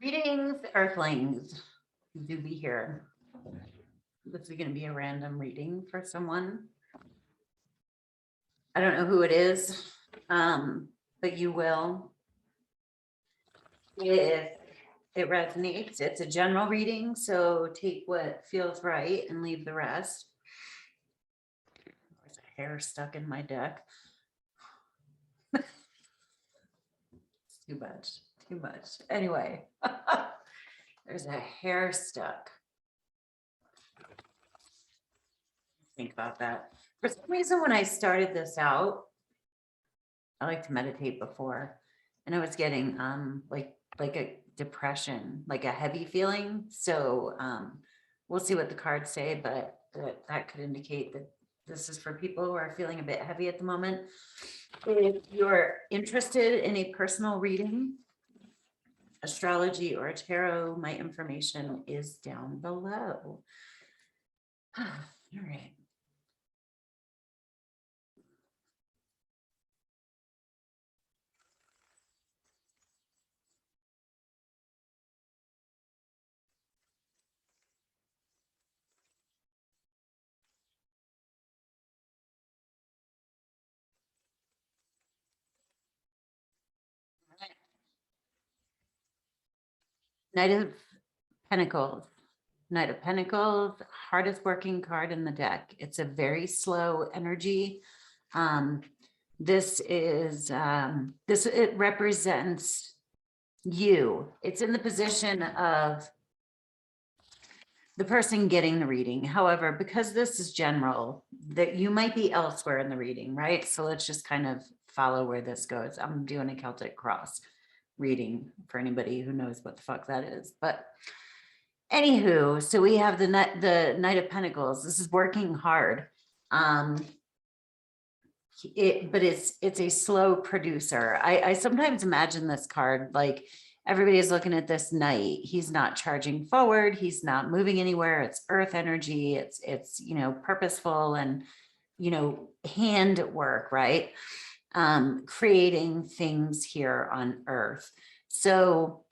Greetings, Earthlings. Doobie here. This is going to be a random reading for someone. I don't know who it is, but you will. If it resonates, it's a general reading, so take what feels right and leave the rest. There's a hair stuck in my deck. Too much. Anyway, there's a hair stuck. Think about that. For some reason, when I started this out, I like to meditate before, and I was getting like a depression, like a heavy feeling. So we'll see what the cards say, but that could indicate that this is for people who are feeling a bit heavy at the moment. If you're interested in a personal reading, astrology or tarot, my information is down below. All right. Knight of Pentacles. Knight of Pentacles, hardest working card in the deck. It's a very slow energy. It represents you. It's in the position of the person getting the reading. However, because this is general, that you might be elsewhere in the reading, right? So let's just kind of follow where this goes. I'm doing a Celtic cross reading for anybody who knows what the fuck that is. But anywho, so we have the Knight of Pentacles. This is working hard. But it's a slow producer. I sometimes imagine this card like everybody is looking at this knight. He's not charging forward. He's not moving anywhere. It's earth energy. It's purposeful and hand work, right? Creating things here on earth. So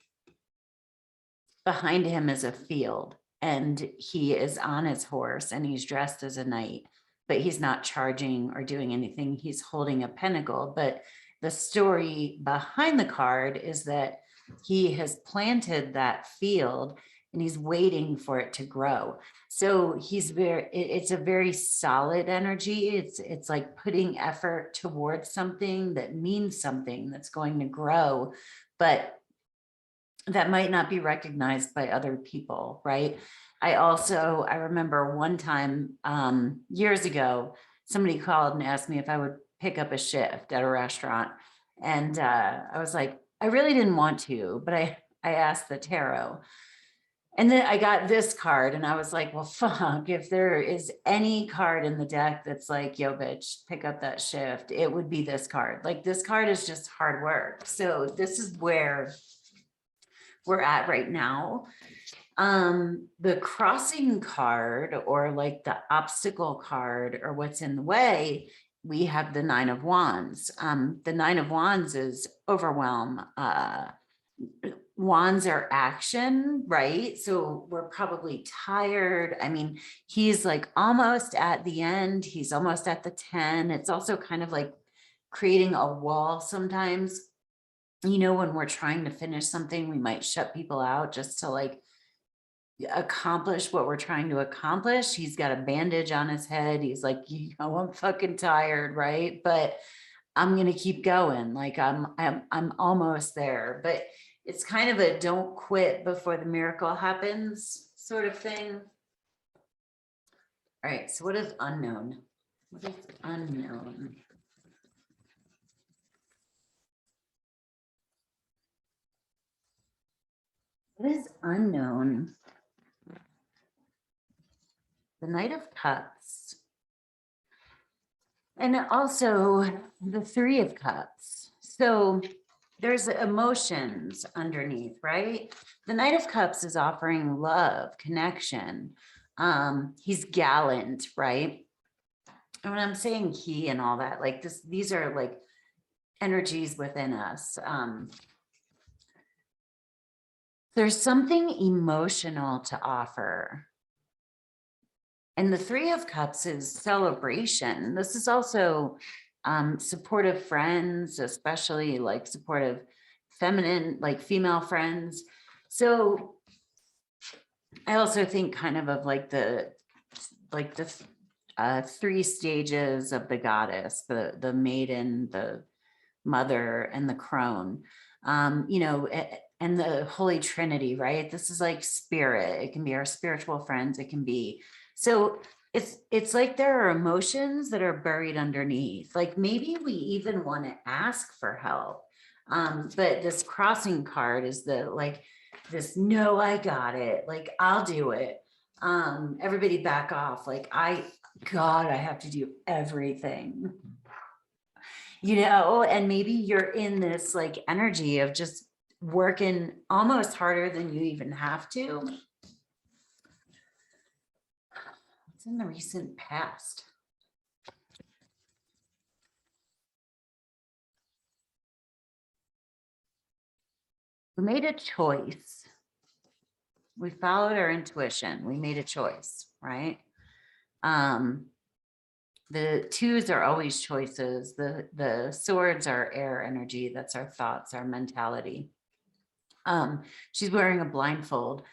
behind him is a field, and he is on his horse, and he's dressed as a knight, but he's not charging or doing anything. He's holding a pentacle. But the story behind the card is that he has planted that field and he's waiting for it to grow. So it's a very solid energy. It's like putting effort towards something that means something that's going to grow, but that might not be recognized by other people, right? I remember one time years ago, somebody called and asked me if I would pick up a shift at a restaurant. And I was like, I really didn't want to, but I asked the tarot. And then I got this card and I was like, well, fuck, if there is any card in the deck that's like, yo, bitch, pick up that shift, it would be this card. Like, this card is just hard work. So this is where we're at right now. The crossing card, or like the obstacle card, or what's in the way, we have the Nine of Wands. The Nine of Wands is overwhelm. Wands are action, right? So we're probably tired. I mean, he's like almost at the end. He's almost at the 10. It's also kind of like creating a wall sometimes. When we're trying to finish something, we might shut people out just to like accomplish what we're trying to accomplish. He's got a bandage on his head. He's like, I'm fucking tired, right? But I'm going to keep going. Like I'm almost there, but it's kind of a don't quit before the miracle happens sort of thing. All right. So what is unknown? What is unknown? What is unknown? The Knight of Cups. And also the Three of Cups. So there's emotions underneath, right? The Knight of Cups is offering love, connection. He's gallant, right? And when I'm saying he and all that, like these are like energies within us. There's something emotional to offer. And the Three of Cups is celebration. This is also supportive friends, especially like supportive feminine, like female friends. So I also think kind of like the three stages of the goddess, the maiden, the mother, and the crone. You know, and the Holy Trinity, right? This is like spirit. It can be our spiritual friends. It can be, so it's like there are emotions that are buried underneath. Like maybe we even want to ask for help. But this crossing card is the like this, no, I got it. Like I'll do it. Everybody back off. Like God, I have to do everything. You know, and maybe you're in this like energy of just working almost harder than you even have to. It's in the recent past. We made a choice. We followed our intuition. We made a choice, right? The twos are always choices. The swords are air energy. That's our thoughts, our mentality. She's wearing a blindfold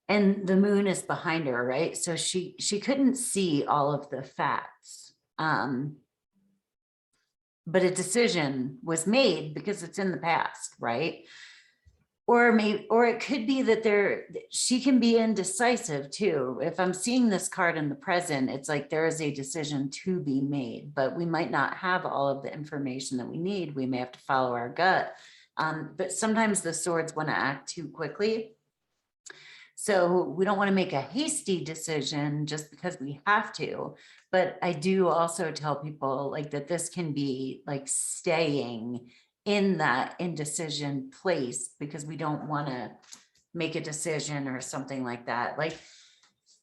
and the moon is behind her, right? So she couldn't see all of the facts. But a decision was made because it's in the past, right? Or it could be that she can be indecisive too. If I'm seeing this card in the present, it's like there is a decision to be made, but we might not have all of the information that we need. We may have to follow our gut. But sometimes the swords want to act too quickly. So we don't want to make a hasty decision just because we have to. But I do also tell people like that this can be like staying in that indecision place because we don't want to make a decision or something like that. Like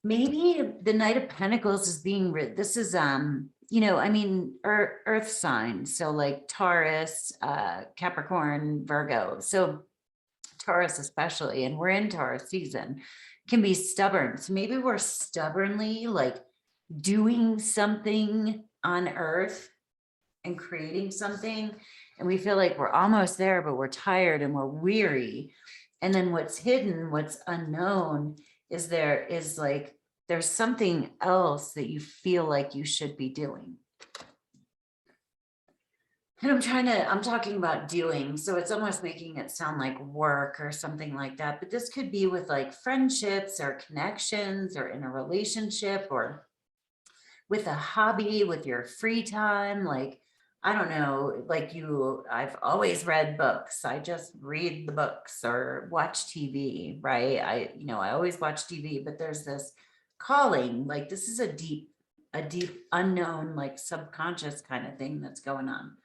maybe the Knight of Pentacles is being written. This is, you know, I mean, earth signs. So like Taurus, Capricorn, Virgo. So Taurus especially, and we're in Taurus season, can be stubborn. So maybe we're stubbornly like doing something on earth and creating something. And we feel like we're almost there, but we're tired and we're weary. And then what's hidden, what's unknown is there's something else that you feel like you should be doing. And I'm talking about doing, so it's almost making it sound like work or something like that. But this could be with like friendships or connections or in a relationship or with a hobby, with your free time. Like, I don't know, like I've always read books. I just read the books or watch TV, right? I always watch TV, but there's this calling, like this is a deep unknown, like subconscious kind of thing that's going on,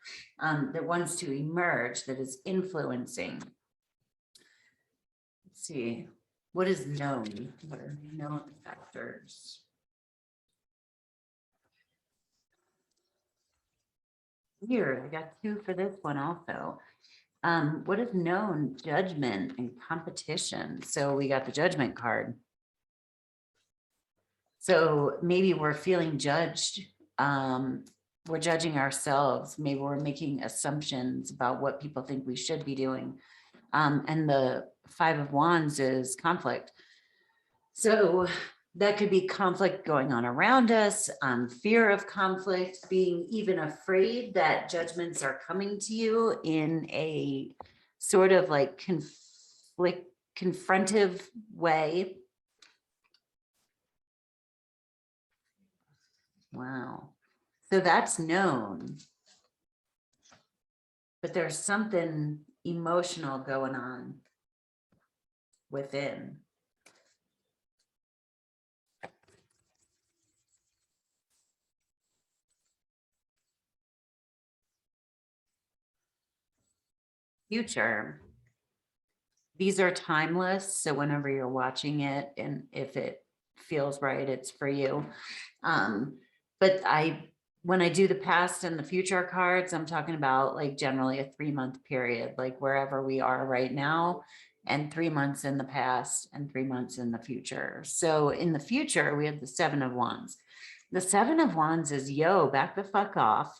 that wants to emerge, that is influencing. Let's see, what is known? What are known factors? Here, I got two for this one also. What is known? Judgment and competition. So we got the Judgment card. So maybe we're feeling judged. We're judging ourselves. Maybe we're making assumptions about what people think we should be doing. And the Five of Wands is conflict. So that could be conflict going on around us, fear of conflict, being even afraid that judgments are coming to you in a sort of like confrontive way. Wow. So that's known. But there's something emotional going on within. Future. These are timeless. So whenever you're watching it, and if it feels right, it's for you. But when I do the past and the future cards, I'm talking about like generally a 3-month period, like wherever we are right now, and 3 months in the past and 3 months in the future. So in the future, we have the 7 of Wands. The 7 of Wands is, yo, back the fuck off.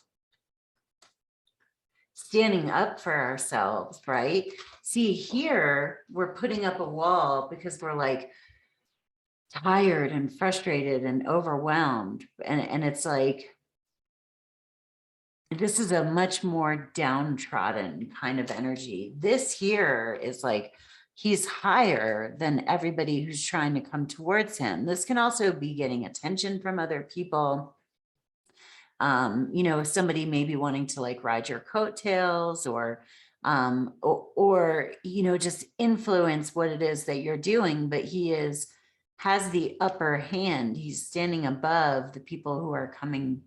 Standing up for ourselves, right? See, here we're putting up a wall because we're like tired and frustrated and overwhelmed. And it's like, this is a much more downtrodden kind of energy. This here is like, he's higher than everybody who's trying to come towards him. This can also be getting attention from other people. You know, somebody maybe wanting to like ride your coattails or, you know, just influence what it is that you're doing, but has the upper hand. He's standing above the people who are coming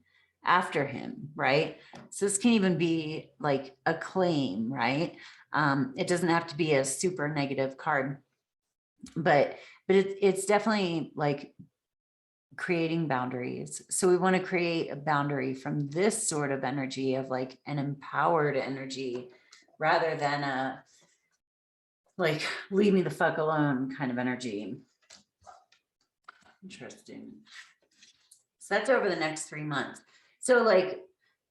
after him, right? So this can even be like a claim, right? It doesn't have to be a super negative card, but it's definitely like creating boundaries. So we want to create a boundary from this sort of energy of like an empowered energy rather than a like leave me the fuck alone kind of energy. Interesting. So that's over the next 3 months. So like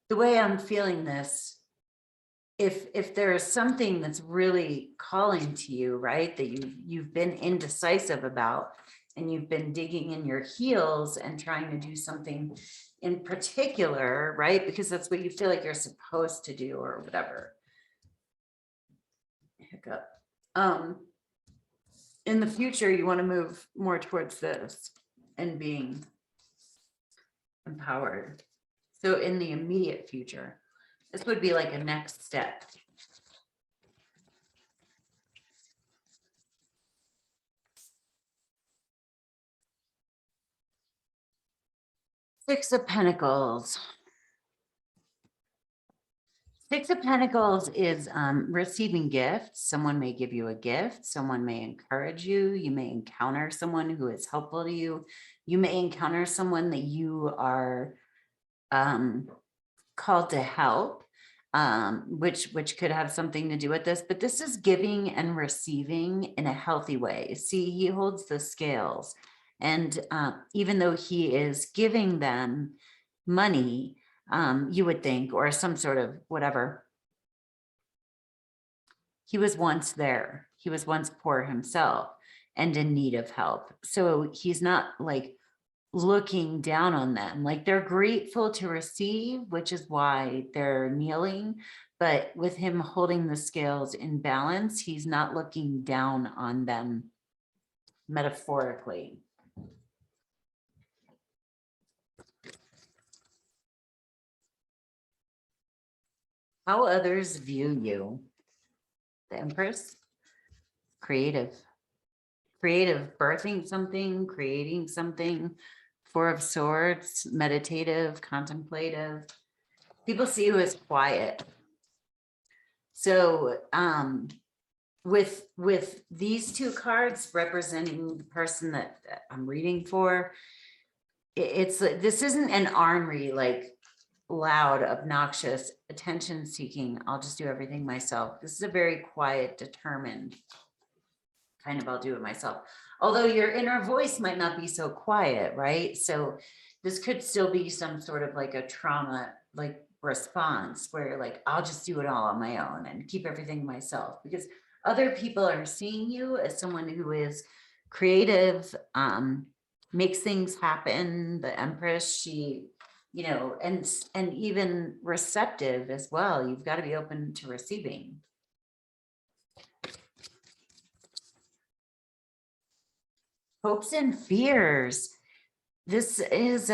the way I'm feeling this, if there is something that's really calling to you, right, that you've been indecisive about, and you've been digging in your heels and trying to do something in particular, right, because that's what you feel like you're supposed to do or whatever. Hiccup. In the future, you want to move more towards this and being empowered. So in the immediate future, this would be like a next step. Six of Pentacles. Six of Pentacles is receiving gifts. Someone may give you a gift. Someone may encourage you. You may encounter someone who is helpful to you. You may encounter someone that you are called to help, which could have something to do with this. But this is giving and receiving in a healthy way. See, he holds the scales. And even though he is giving them money, you would think, or some sort of whatever, he was once there. He was once poor himself and in need of help. So he's not like looking down on them. Like they're grateful to receive, which is why they're kneeling. But with him holding the scales in balance, he's not looking down on them metaphorically. How others view you. The Empress, creative, birthing something, creating something. Four of Swords, meditative, contemplative. People see you as quiet. So with these two cards representing the person that I'm reading for, it's like, this isn't an ornery, like loud, obnoxious, attention seeking, I'll just do everything myself. This is a very quiet, determined kind of, I'll do it myself. Although your inner voice might not be so quiet, right? So this could still be some sort of like a trauma, like response where you're like, I'll just do it all on my own and keep everything myself, because other people are seeing you as someone who is creative, makes things happen. The Empress, she, you know, and even receptive as well. You've got to be open to receiving. Hopes and fears. This is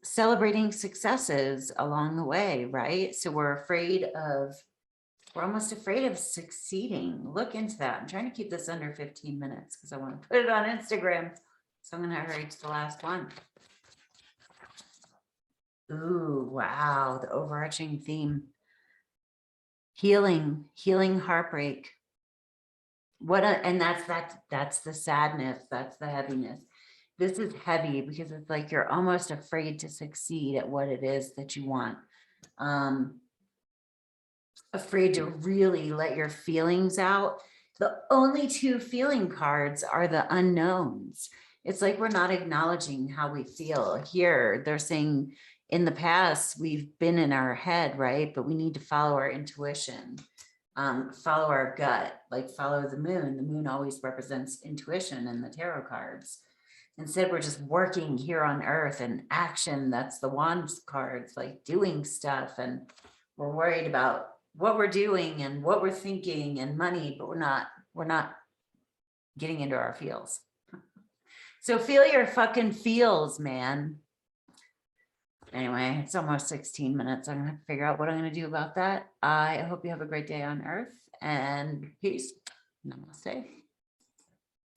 celebrating successes along the way, right? So we're almost afraid of succeeding. Look into that. I'm trying to keep this under 15 minutes because I want to put it on Instagram. So I'm going to hurry to the last one. Ooh, wow. The overarching theme. Healing, heartbreak. And that's the sadness. That's the heaviness. This is heavy because it's like you're almost afraid to succeed at what it is that you want. Afraid to really let your feelings out. The only two feeling cards are the unknowns. It's like we're not acknowledging how we feel. Here, they're saying in the past, we've been in our head, right? But we need to follow our intuition, follow our gut, like follow the moon. The moon always represents intuition in the tarot cards. Instead, we're just working here on earth and action. That's the wands cards, like doing stuff. And we're worried about what we're doing and what we're thinking and money, but we're not getting into our feels. So feel your fucking feels, man. Anyway, it's almost 16 minutes. I'm gonna figure out what I'm gonna do about that. I hope you have a great day on earth and peace. Namaste.